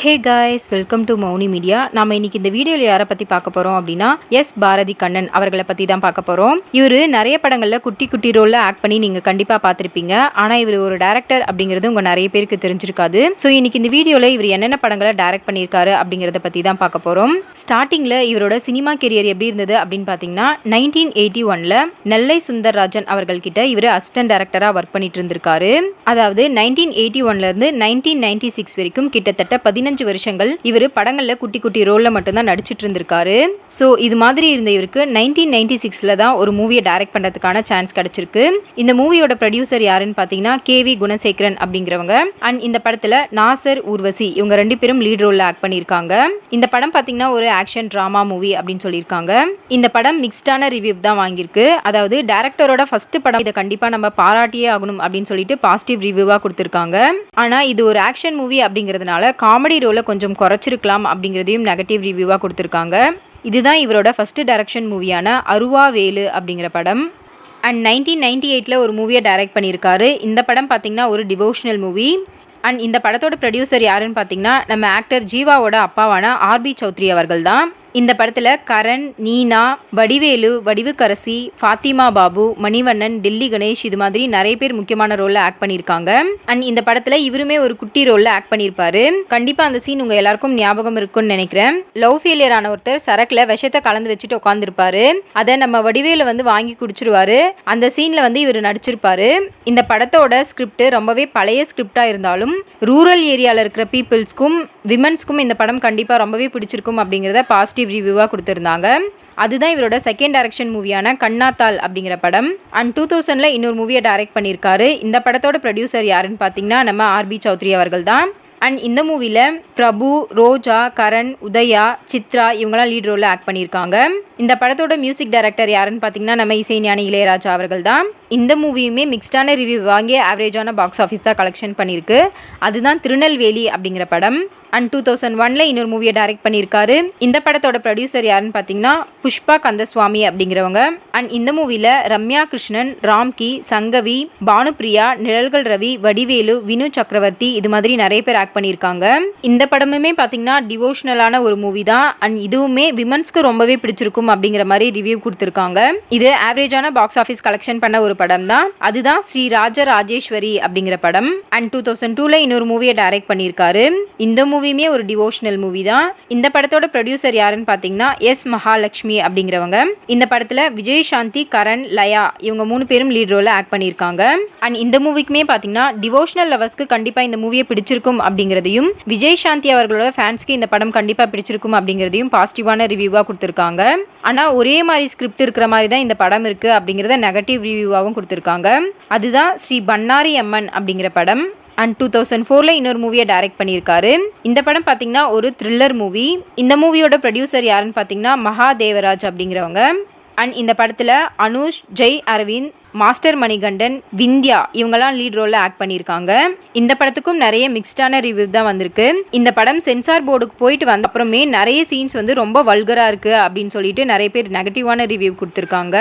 Hey guys, welcome to Mouni media. நம்ம இன்னைக்கு இந்த வீடியோவில் யாரை பற்றி பார்க்க போகிறோம் அப்படின்னா எஸ் பாரதி கண்ணன் அவர்களை பற்றி தான் பார்க்க போகிறோம். இவர் நிறைய படங்களில் குட்டி குட்டி ரோலில் ஆக்ட் பண்ணி நீங்கள் கண்டிப்பாக பார்த்துருப்பீங்க. ஆனால் இவர் ஒரு டேரக்டர் அப்படிங்கிறது உங்கள் நிறைய பேருக்கு தெரிஞ்சிருக்காது. ஸோ இன்னைக்கு இந்த வீடியோவில் இவர் என்னென்ன படங்களை டைரக்ட் பண்ணியிருக்காரு அப்படிங்கிறத பற்றி தான் பார்க்க போகிறோம். ஸ்டார்டிங்கில் இவரோட சினிமா கெரியர் எப்படி இருந்தது அப்படின்னு பார்த்தீங்கன்னா 1981 நெல்லை சுந்தர்ராஜன் அவர்கள்கிட்ட இவர் அசிஸ்டன்ட் டைரக்டராக ஒர்க் பண்ணிட்டு இருந்திருக்காரு. அதாவது 1981 1996 வரைக்கும் கிட்டத்தட்ட 15 வருஷங்கள் இவர் படங்கள்ல குட்டி குட்டி ரோல்ல மட்டும்தான் நடிச்சிட்டு இருந்திருக்காரு. ஸோ இது மாதிரி இருந்த இவருக்கு 1996 தான் ஒரு மூவியை டைரக்ட் பண்றதுக்கான சான்ஸ் கிடைச்சிருக்கு. இந்த மூவியோட ப்ரொடியூசர் யாருன்னு பாத்தீங்கன்னா KV குணசேகரன் அப்படிங்கிறவங்க. அண்ட் இந்த படத்துல நாசர் ஊர்வசி இவங்க ரெண்டு பேரும் லீட் ரோல்ல ஆக்ட் பண்ணியிருக்காங்க. இந்த படம் பாத்தீங்கன்னா ஒரு ஆக்ஷன் டிராமா மூவி அப்படின்னு சொல்லியிருக்காங்க. இந்த படம் மிக்ஸ்டான ரிவ்யூ தான் வாங்கியிருக்கு. அதாவது டைரக்டரோட ஃபர்ஸ்ட் படம், இதை கண்டிப்பா நம்ம பாராட்டியே ஆகணும் அப்படின்னு சொல்லிட்டு பாசிட்டிவ் ரிவ்யூவா கொடுத்திருக்காங்க. ஆனா இது ஒரு ஆக்ஷன் மூவி அப்படிங்கிறதுனால காமெடி ரோல கொஞ்சம் குறைச்சிருக்கலாம் அப்படிங்கிறதையும் நெகட்டிவ் ரிவ்யூவா கொடுத்திருக்காங்க. இதுதான் இவரோட ஃபர்ஸ்ட் டைரக்ஷன் மூவியான அருவா வேலு அப்படிங்கிற படம். அண்ட் 1998 ஒரு மூவியை டைரக்ட் பண்ணியிருக்காரு. இந்த படம் பார்த்தீங்கன்னா ஒரு டிவோஷனல் மூவி. அண்ட் இந்த படத்தோட ப்ரொடியூசர் யாருன்னு பார்த்தீங்கன்னா நம்ம ஆக்டர் ஜீவாவோட அப்பாவான RB சௌத்ரி அவர்கள் தான். இந்த படத்தில் கரண், நீனா, வடிவேலு, வடிவுக்கரசி, ஃபாத்திமா பாபு, மணிவண்ணன், டெல்லி கணேஷ் இது மாதிரி நிறைய பேர் முக்கியமான ரோலில் ஆக்ட் பண்ணியிருக்காங்க. அண்ட் இந்த படத்தில் இவருமே ஒரு குட்டி ரோலில் ஆக்ட் பண்ணியிருப்பாரு. கண்டிப்பாக அந்த சீன் உங்கள் எல்லாருக்கும் ஞாபகம் இருக்கும்னு நினைக்கிறேன். லவ் ஃபெயிலியர் ஆன ஒருத்தர் சரக்கில் விஷத்தை கலந்து வச்சுட்டு உட்காந்துருப்பாரு. அதை நம்ம வடிவேலு வாங்கி குடிச்சிருவாரு. அந்த சீனில் இவர் நடிச்சிருப்பாரு. இந்த படத்தோட ஸ்கிரிப்ட் ரொம்பவே பழைய ஸ்கிரிப்டாக இருந்தாலும் ரூரல் ஏரியாவில் இருக்கிற பீப்புள்ஸ்க்கும் விமன்ஸ்க்கும் இந்த படம் கண்டிப்பாக ரொம்பவே பிடிச்சிருக்கும் அப்படிங்கிறத பாசிட்டிவ் ரிவ்யூவா கொடுத்திருந்தாங்க. அதுதான் இவரோட செகண்ட் டைரக்ஷன் மூவியான கண்ணாத்தாள் அப்படிங்கிற படம். அண்ட் 2000 இன்னொரு மூவியை டைரக்ட் பண்ணியிருக்காரு. இந்த படத்தோட ப்ரொடியூசர் யாருன்னு பார்த்தீங்கன்னா நம்ம RB சௌத்ரி அவர்கள் தான். அண்ட் இந்த மூவியில் பிரபு, ரோஜா, கரண், உதயா, சித்ரா இவங்கெல்லாம் லீட் ரோலில் ஆக்ட் பண்ணியிருக்காங்க. இந்த படத்தோட மியூசிக் டைரக்டர் யாருன்னு பார்த்தீங்கன்னா நம்ம இசைஞானி இளையராஜா அவர்கள் தான். இந்த மூவியுமே மிக்ஸ்டான ரிவ்யூ வாங்கி ஆவரேஜான பாக்ஸ் ஆஃபீஸ் தான் கலெக்ஷன் பண்ணியிருக்கு. அதுதான் திருநெல்வேலி அப்படிங்கிற படம். அண்ட் 2001 இன்னொரு மூவியை டைரக்ட் பண்ணியிருக்காரு. இந்த படத்தோட ப்ரொடியூசர் யாருன்னு பார்த்தீங்கன்னா புஷ்பா கந்தசுவாமி அப்படிங்கிறவங்க. அண்ட் இந்த மூவியில் ரம்யா கிருஷ்ணன், ராம்கி, சங்கவி, பானுப்பிரியா, நிழல்கள் ரவி, வடிவேலு, வினு சக்கரவர்த்தி இது மாதிரி நிறைய பேர் ஆக்ட் பண்ணியிருக்காங்க. இந்த படமுமே பார்த்தீங்கன்னா டிவோஷனலான ஒரு மூவி தான். அண்ட் இதுவுமே விமன்ஸ்க்கு ரொம்பவே பிடிச்சிருக்கும் அப்படிங்கிற மாதிரி ரிவ்யூ கொடுத்துருக்காங்க. இது ஆவரேஜான பாக்ஸ் ஆஃபீஸ் கலெக்ஷன் பண்ண ஒரு படம் தான். அதுதான் ஸ்ரீ ராஜராஜேஸ்வரி அப்படிங்கிற படம். அண்ட் 2002 இன்னொரு மூவியை டைரக்ட் பண்ணியிருக்காரு. இந்த மூவியுமே ஒரு டிவோஷனல் மூவி தான். இந்த படத்தோட ப்ரொடியூசர் யாருன்னு பார்த்தீங்கன்னா எஸ் மகாலட்சுமி அப்படிங்கிறவங்க. இந்த படத்தில் விஜய் சாந்தி, கரண், லயா இவங்க 3 பேரும் லீட் ரோல ஆக்ட் பண்ணியிருக்காங்க. அண்ட் இந்த மூவிக்குமே பார்த்தீங்கன்னா டிவோஷனல் லவர்ஸ்க்கு கண்டிப்பாக இந்த மூவியை பிடிச்சிருக்கும் அப்படிங்கிறதையும் விஜய் சாந்தி அவர்களோட ஃபேன்ஸ்க்கு இந்த படம் கண்டிப்பாக பிடிச்சிருக்கும் அப்படிங்கிறதையும் பாசிட்டிவான ரிவ்யூவாக கொடுத்துருக்காங்க. ஆனால் ஒரே மாதிரி ஸ்கிரிப்ட் இருக்கிற மாதிரி தான் இந்த படம் இருக்கு அப்படிங்கிறத நெகட்டிவ் ரிவ்யூவாகவும் கொடுத்துருக்காங்க. அதுதான் ஸ்ரீ பன்னாரி அம்மன் அப்படிங்கிற படம். அண்ட் 2004 இன்னொரு மூவியை டைரக்ட் பண்ணியிருக்காரு. இந்த படம் பார்த்தீங்கன்னா ஒரு த்ரில்லர் மூவி. இந்த மூவியோட ப்ரொடியூசர் யாருன்னு பார்த்தீங்கன்னா மகாதேவராஜ் அப்படிங்கிறவங்க. அண்ட் இந்த படத்தில் அனுஷ், ஜெய் அரவிந்த், மாஸ்டர் மணிகண்டன், விந்தியா இவங்கெல்லாம் லீட் ரோலில் ஆக்ட் பண்ணியிருக்காங்க. இந்த படத்துக்கும் நிறைய மிக்ஸ்டான ரிவ்யூ தான் வந்திருக்கு. இந்த படம் சென்சார் போர்டுக்கு போயிட்டு வந்த அப்புறமே நிறைய சீன்ஸ் ரொம்ப வல்கராக இருக்கு அப்படின்னு சொல்லிட்டு நிறைய பேர் நெகட்டிவான ரிவ்யூ கொடுத்துருக்காங்க.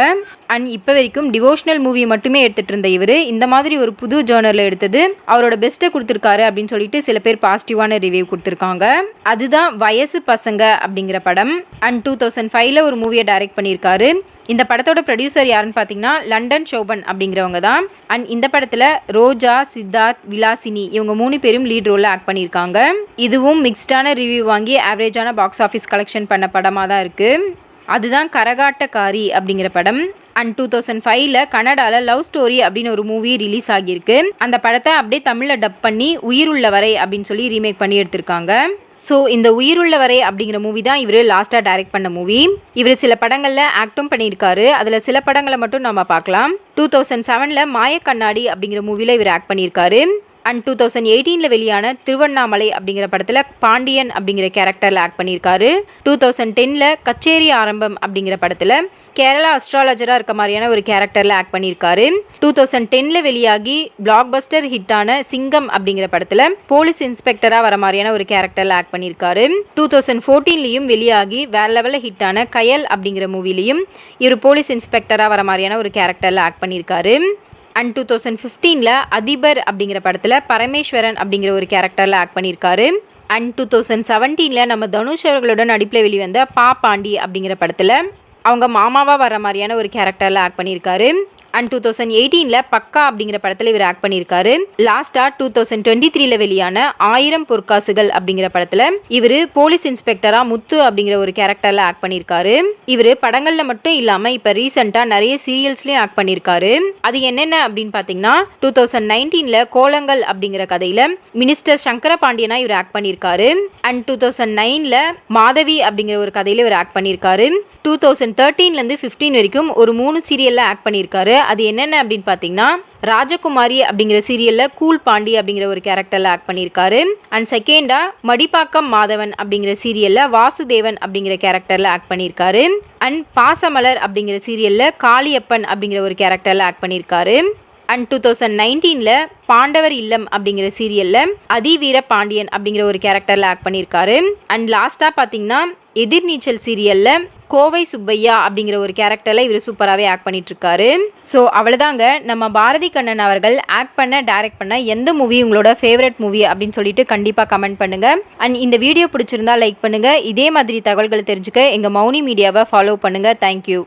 அண்ட் இப்போ வரைக்கும் டிவோஷனல் மூவி மட்டுமே எடுத்துட்டு இருந்த இவர் இந்த மாதிரி ஒரு புது ஜேர்னரில் எடுத்தது அவரோட பெஸ்ட்டை கொடுத்துருக்காரு அப்படின்னு சொல்லிட்டு சில பேர் பாசிட்டிவான ரிவ்யூ கொடுத்துருக்காங்க. அதுதான் வயசு பசங்க அப்படிங்கிற படம். அண்ட் 2005 ஒரு மூவியை டைரக்ட் பண்ணியிருக்காரு. இந்த படத்தோட ப்ரொடியூசர் யாருன்னு பார்த்தீங்கன்னா லண்டன் சோபன் அப்படிங்கிறவங்க தான். அண்ட் இந்த படத்தில் ரோஜா, சித்தார்த், விலாசினி இவங்க 3 பேரும் லீட் ரோலில் ஆக்ட் பண்ணியிருக்காங்க. இதுவும் மிக்ஸ்டான ரிவ்யூ வாங்கி ஆவரேஜான பாக்ஸ் ஆஃபீஸ் கலெக்ஷன் பண்ண படமாக தான் இருக்குது. அதுதான் கரகாட்டக்காரி அப்படிங்கிற படம். அண்ட் 2005 கனடாவில் லவ் ஸ்டோரி அப்படின்னு ஒரு மூவி ரிலீஸ் ஆகியிருக்கு. அந்த படத்தை அப்படியே தமிழில் டப் பண்ணி உயிருள்ளவரை அப்படின்னு சொல்லி ரீமேக் பண்ணி எடுத்திருக்காங்க. ஸோ இந்த உயிருள்ளவரை அப்படிங்கிற மூவி தான் இவர் லாஸ்ட்டாக டைரக்ட் பண்ண மூவி. இவர் சில படங்களில் ஆக்டும் பண்ணியிருக்காரு. அதில் சில படங்களை மட்டும் நம்ம பார்க்கலாம். 2007 மாயக்கண்ணாடி அப்படிங்கிற மூவியில் இவர் ஆக்ட் பண்ணியிருக்காரு. அண்ட் 2018 வெளியான திருவண்ணாமலை அப்படிங்கிற படத்தில் பாண்டியன் அப்படிங்கிற கேரக்டரில் ஆக்ட் பண்ணியிருக்காரு. 2010 கச்சேரி ஆரம்பம் அப்படிங்கிற படத்தில் கேரளா அஸ்ட்ராலஜராக இருக்க மாதிரியான ஒரு கேரக்டரில் ஆக்ட் பண்ணியிருக்காரு. 2010 வெளியாகி பிளாக் பஸ்டர் ஹிட்டான சிங்கம் அப்படிங்கிற படத்தில் போலீஸ் இன்ஸ்பெக்டராக வர மாதிரியான ஒரு கேரக்டரில் ஆக்ட் பண்ணியிருக்காரு. 2014 வெளியாகி வேற லெவலில் ஹிட்டான கயல் அப்படிங்கிற மூவிலையும் இவர் போலீஸ் இன்ஸ்பெக்டராக வர மாதிரியான ஒரு கேரக்டரில் ஆக்ட் பண்ணியிருக்காரு. அண்ட் 2015 அதிபர் அப்படிங்கிற படத்தில் பரமேஸ்வரன் அப்படிங்கிற ஒரு கேரக்டரில் ஆக்ட் பண்ணியிருக்காரு. அண்ட் 2017 நம்ம தனுஷ் அவர்களோட நடிப்பில் வெளிவந்த பாண்டி அப்படிங்கிற படத்தில் அவங்க மாமாவாக வர மாதிரியான ஒரு கேரக்டரில் ஆக்ட் பண்ணியிருக்காரு. அண்ட் 2018 பக்கா அப்படிங்கிற படத்தில் இவர் ஆக்ட் பண்ணியிருக்காரு. லாஸ்ட்டாக 2023 வெளியான 1000 பொற்காசுகள் அப்படிங்கிற படத்தில் இவர் போலீஸ் இன்ஸ்பெக்டரா முத்து அப்படிங்கிற ஒரு கேரக்டரில் ஆக்ட் பண்ணியிருக்காரு. இவர் படங்களில் மட்டும் இல்லாமல் இப்போ ரீசெண்டாக நிறைய சீரியல்ஸ்லையும் ஆக்ட் பண்ணியிருக்காரு. அது என்னென்ன அப்படின்னு பார்த்தீங்கன்னா 2019 கோலங்கள் அப்படிங்கிற கதையில் மினிஸ்டர் சங்கர பாண்டியனா இவர் ஆக்ட் பண்ணியிருக்காரு. அண்ட் 2009 மாதவி அப்படிங்கிற ஒரு கதையில் இவர் ஆக்ட் பண்ணியிருக்காரு. 2013 15 வரைக்கும் ஒரு 3 சீரியல்ல ஆக்ட் பண்ணியிருக்காரு. அது என்னென்ன அப்படின்னு பார்த்தீங்கன்னா ராஜகுமாரி அப்படிங்கிற சீரியல்ல கூல் பாண்டி அப்படிங்கிற ஒரு கேரக்டர்ல ஆக்ட் பண்ணியிருக்காரு. அண்ட் செகண்டா மடிப்பாக்கம் மாதவன் அப்படிங்கிற சீரியல்ல வாசுதேவன் அப்படிங்கிற கேரக்டர்ல ஆக்ட் பண்ணியிருக்காரு. அண்ட் பாசமலர் அப்படிங்கிற சீரியல்ல காளியப்பன் அப்படிங்கிற ஒரு கேரக்டர்ல ஆக்ட் பண்ணியிருக்காரு. அண்ட் 2019 பாண்டவர் இல்லம் அப்படிங்கிற சீரியல்ல அதிவீர பாண்டியன் அப்படிங்கிற ஒரு கேரக்டர்ல ஆக்ட் பண்ணியிருக்காரு. அண்ட் லாஸ்டா பார்த்தீங்கன்னா எதிர்நீச்சல் சீரியல்ல கோவை சுப்பையா அப்படிங்கிற ஒரு கேரக்டர்ல இவர் சூப்பராகவே ஆக்ட் பண்ணிட்டு இருக்காரு. ஸோ அவ்வளோதாங்க, நம்ம பாரதி கண்ணன் அவர்கள் ஆக்ட் பண்ண டைரக்ட் பண்ண எந்த மூவி உங்களோட ஃபேவரட் மூவி அப்படின்னு சொல்லிட்டு கண்டிப்பாக கமெண்ட் பண்ணுங்க. அண்ட் இந்த வீடியோ பிடிச்சிருந்தா லைக் பண்ணுங்க. இதே மாதிரி தகவல்களை தெரிஞ்சுக்க எங்கள் மௌனி மீடியாவை ஃபாலோ பண்ணுங்க. தேங்க்யூ.